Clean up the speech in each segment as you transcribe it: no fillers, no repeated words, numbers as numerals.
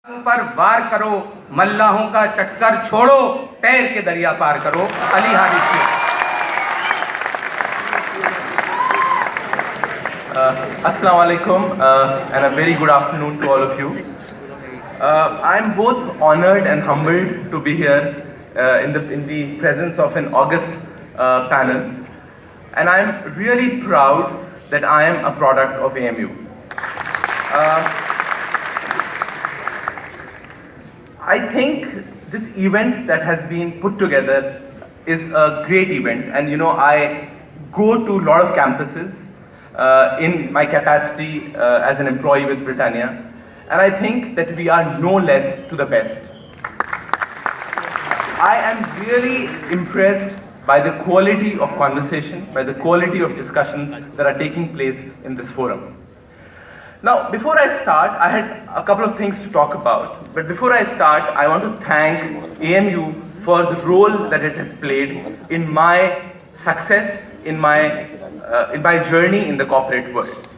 पर वार करो, मल्लाहों का चक्कर छोड़ो, तैर के दरिया पार करो। Ali Hadi Sheikh. Assalamu alaikum and a very good afternoon to all of you. I'm both honored and humbled to be here in the presence of an august panel, and I'm really proud that I am a product of AMU. I think this event that has been put together is a great event, and I go to a lot of campuses in my capacity as an employee with Britannia, and I think that we are no less to the best. I am really impressed by the quality of conversation, by the quality of discussions that are taking place in this forum. Now, before I start, I had a couple of things to talk about. But before I start, I want to thank AMU for the role that it has played in my success, in my journey in the corporate world.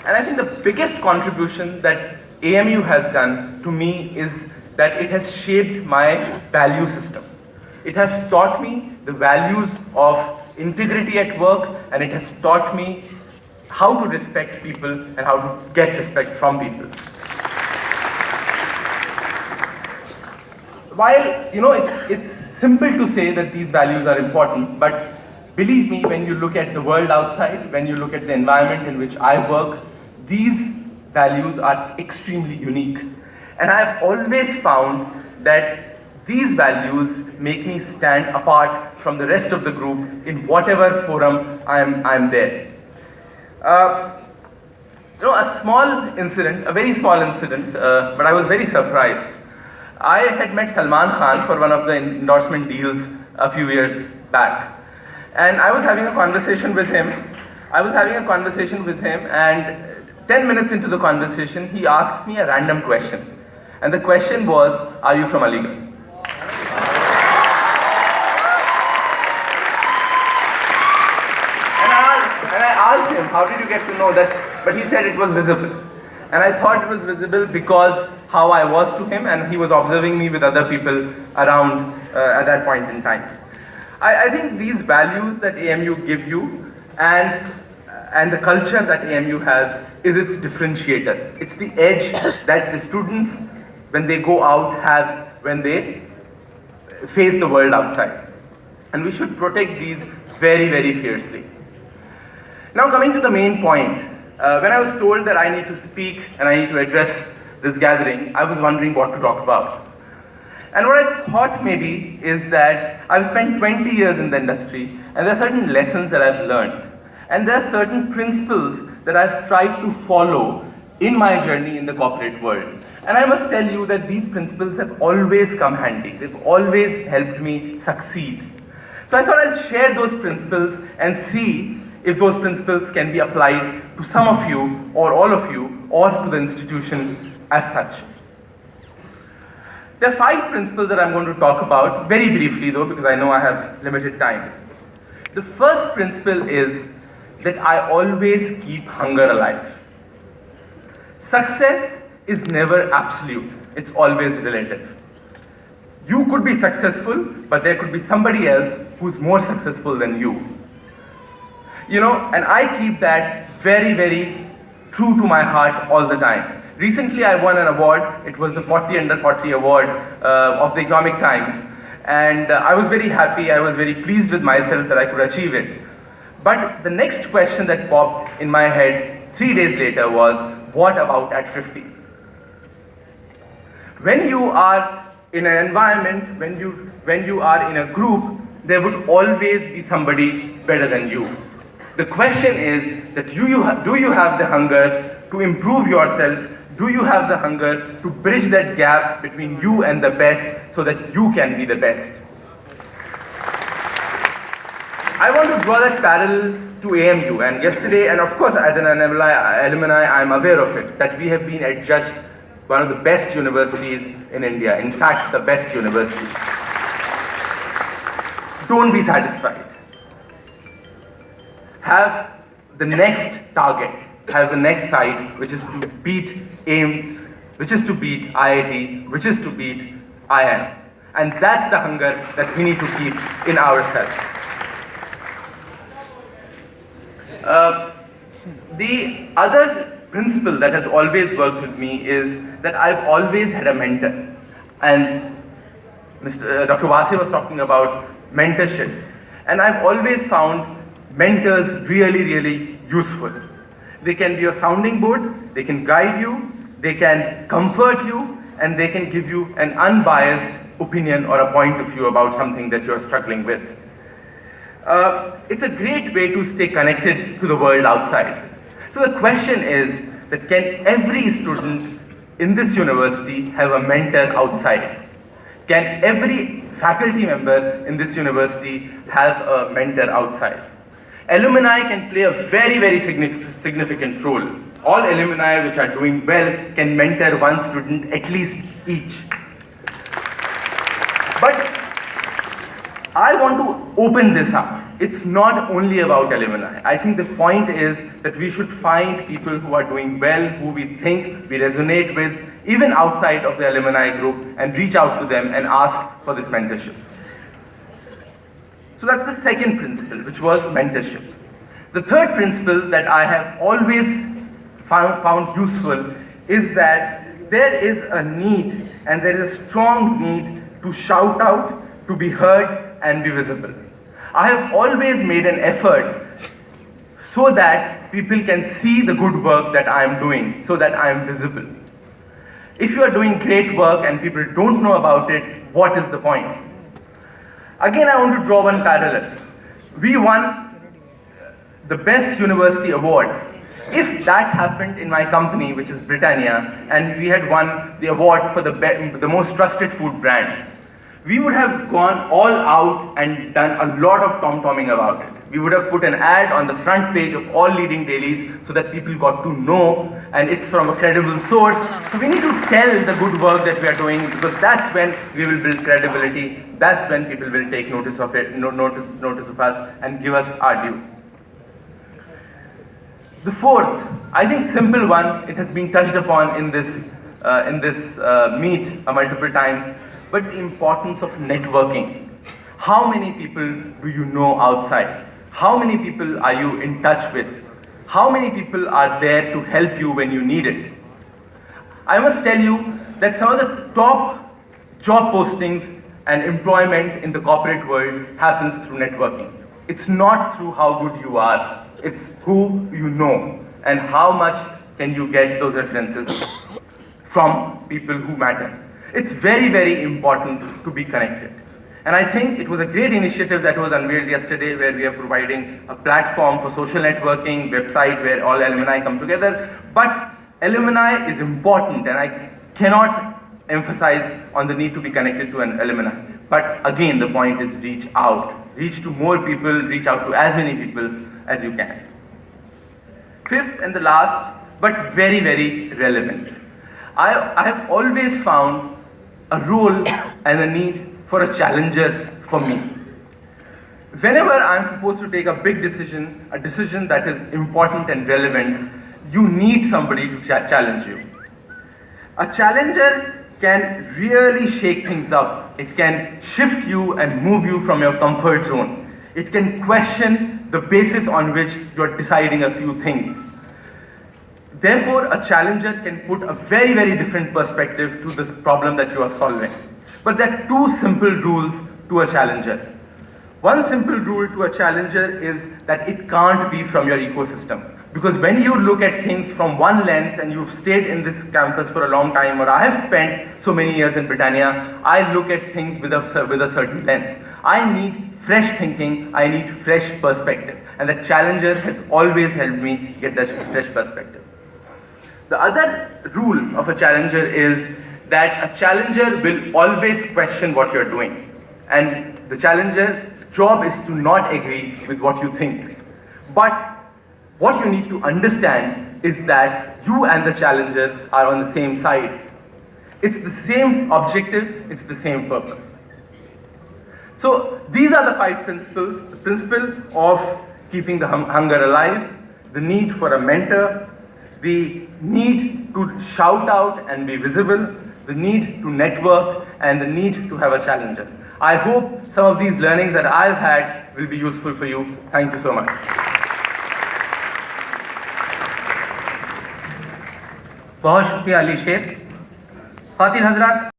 And I think the biggest contribution that AMU has done to me is that it has shaped my value system. It has taught me the values of integrity at work, and it has taught me how to respect people and how to get respect from people. While, it's simple to say that these values are important, but believe me, when you look at the world outside, when you look at the environment in which I work, these values are extremely unique. And I have always found that these values make me stand apart from the rest of the group in whatever forum I am there. A small incident, a very small incident, but I was very surprised. I had met Salman Khan for one of the endorsement deals a few years back. And I was having a conversation with him. And 10 minutes into the conversation, he asks me a random question. And the question was, are you from Aligarh? And I asked him, how did you get to know that? But he said it was visible. And I thought it was visible because how I was to him, and he was observing me with other people around at that point in time. I think these values that AMU give you and the culture that AMU has is its differentiator. It's the edge that the students, when they go out, have when they face the world outside. And we should protect these very, very fiercely. Now, coming to the main point, when I was told that I need to speak and I need to address this gathering, I was wondering what to talk about. And what I thought maybe is that I've spent 20 years in the industry, and there are certain lessons that I've learned. And there are certain principles that I've tried to follow in my journey in the corporate world. And I must tell you that these principles have always come handy. They've always helped me succeed. So I thought I'll share those principles and see if those principles can be applied to some of you, or all of you, or to the institution as such. There are 5 principles that I'm going to talk about, very briefly though, because I know I have limited time. The first principle is that I always keep hunger alive. Success is never absolute, it's always relative. You could be successful, but there could be somebody else who's more successful than you. And I keep that very, very true to my heart all the time. Recently, I won an award. It was the 40 Under 40 award of the Economic Times. And I was very happy. I was very pleased with myself that I could achieve it. But the next question that popped in my head 3 days later was, what about at 50? When you are in an environment, when you are in a group, there would always be somebody better than you. The question is that do you have the hunger to improve yourself? Do you have the hunger to bridge that gap between you and the best so that you can be the best? I want to draw that parallel to AMU, and yesterday, and of course as an alumni, I'm aware of it, that we have been adjudged one of the best universities in India, in fact the best university. Don't be satisfied. Have the next target, have the next side, which is to beat AIMS which is to beat IIT, which is to beat IIMs. And that's the hunger that we need to keep in ourselves. The other principle that has always worked with me is that I've always had a mentor. And Dr. Warsi was talking about mentorship. And I've always found mentors really, really useful. They can be a sounding board, they can guide you, they can comfort you, and they can give you an unbiased opinion or a point of view about something that you're struggling with. It's a great way to stay connected to the world outside. So the question is that can every student in this university have a mentor outside? Can every faculty member in this university have a mentor outside? Alumni can play a very, very significant role. All alumni which are doing well can mentor one student at least each. But I want to open this up. It's not only about alumni. I think the point is that we should find people who are doing well, who we think we resonate with, even outside of the alumni group, and reach out to them and ask for this mentorship. So that's the second principle, which was mentorship. The third principle that I have always found useful is that there is a need, and there is a strong need to shout out, to be heard, and be visible. I have always made an effort so that people can see the good work that I am doing, so that I am visible. If you are doing great work and people don't know about it, what is the point? Again, I want to draw one parallel. We won the Best University Award. If that happened in my company, which is Britannia, and we had won the award for the most trusted food brand, we would have gone all out and done a lot of tom-tomming about it. We would have put an ad on the front page of all leading dailies so that people got to know, and it's from a credible source. So we need to tell the good work that we are doing, because that's when we will build credibility. That's when people will take notice of it, notice of us, and give us our due. The fourth, I think simple one, it has been touched upon in this meet multiple times, but the importance of networking. How many people do you know outside? How many people are you in touch with? How many people are there to help you when you need it? I must tell you that some of the top job postings and employment in the corporate world happens through networking. It's not through how good you are, it's who you know and how much can you get those references from people who matter. It's very, very important to be connected. And I think it was a great initiative that was unveiled yesterday, where we are providing a platform for social networking, website where all alumni come together. But alumni is important, and I cannot emphasize on the need to be connected to an alumni. But again, the point is reach out. Reach to more people, reach out to as many people as you can. Fifth and the last, but very, very relevant. I have always found a role and a need for a challenger for me. Whenever I'm supposed to take a big decision, a decision that is important and relevant, you need somebody to challenge you. A challenger can really shake things up. It can shift you and move you from your comfort zone. It can question the basis on which you're deciding a few things. Therefore, a challenger can put a very, very different perspective to this problem that you are solving. But there are two simple rules to a challenger. One simple rule to a challenger is that it can't be from your ecosystem. Because when you look at things from one lens, and you've stayed in this campus for a long time, or I have spent so many years in Britannia, I look at things with a certain lens. I need fresh thinking, I need fresh perspective. And the challenger has always helped me get that fresh perspective. The other rule of a challenger is that a challenger will always question what you're doing. And the challenger's job is to not agree with what you think. But what you need to understand is that you and the challenger are on the same side. It's the same objective, it's the same purpose. So these are the 5 principles. The principle of keeping the hunger alive, the need for a mentor, the need to shout out and be visible, the need to network, and the need to have a challenger. I hope some of these learnings that I've had will be useful for you. Thank you so much. बहुत शुक्रिया अली शेर। ख्वातीन हजरात।